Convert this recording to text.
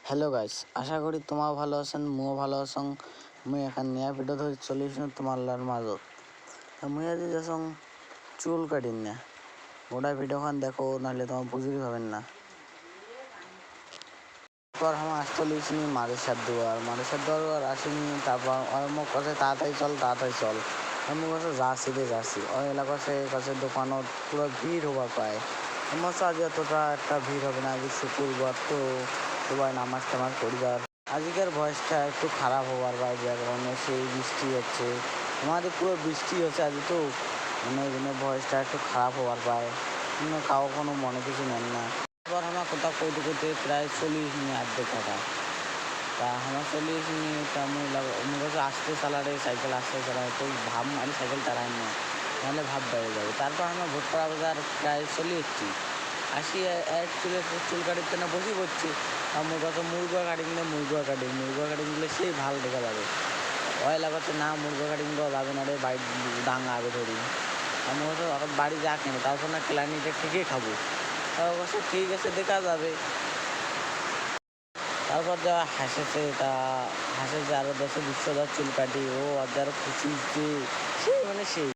Hello guys, আশা করি তোমাও ভালো আছেন, মুও ভালো আছেন। মুই এখন নিয়া ভিডিও ধরে চলে এসেছি তোমার মাজত। মুই আজি যাচ্ছং চুল কাটিন না। গোটা ভিডিওখান দেখো, নাহলে তোমার বুঝিয়ে পাবেন না। তারপর আমার আসতে লিখছিনি মাদেশার দুয়ার আসিনি। তারপর ওর মুখ কাছে তাড়াতাড়ি চল। আমি কাছে যাচ্ছি ওই কাছে দোকানত পুরো ভিড় হবার পায়। আমার আজ এতটা একটা ভিড় হবে না, আজ শুক্রবার তো সবাই নামাজ টামাজ পড়িবার। আজকের ভয়েসটা একটু খারাপ হবার পায়, যার কারণে সেই বৃষ্টি হচ্ছে, আমাদের পুরো বৃষ্টি হচ্ছে আজ তো, মানে ওই জন্য ভয়েসটা একটু খারাপ হবার পায়। কাউ কোনো মনে কিছু নেন না। এবার আমার কোথাও করতে প্রায় 40 মিনিট অর্ধেক কথা। তা আমার 40 মিনিট আমার কাছে আসতে চালারে সাইকেল আসতে চালায় তো ভাব আমি সাইকেল চালাই না, নাহলে ভাব বেড়ে যাবে। তারপর আমার ভোটপাড়া বাজার প্রায় চলে এসেছি। এক চুল কাটিতে না বসে পড়ছি। আমার কাছে মুরগা কাটিং দিলে সেই ভাল দেখা যাবে। ওই লাগাচ্ছে না, মুরগা কাটিং দেওয়া যাবে না রে, বাড়ি ডাঙা আগে ধরি। আমি বলছি বাড়ি যা কেনে, তারপর না ক্লানিটা ঠিকই খাবো। তার কাছে ঠিক আছে, দেখা যাবে। তারপর যা হাসেছে আরো 10-20 হাজার চুল কাটি, ও আর যারা খুশি সেই মানে সেই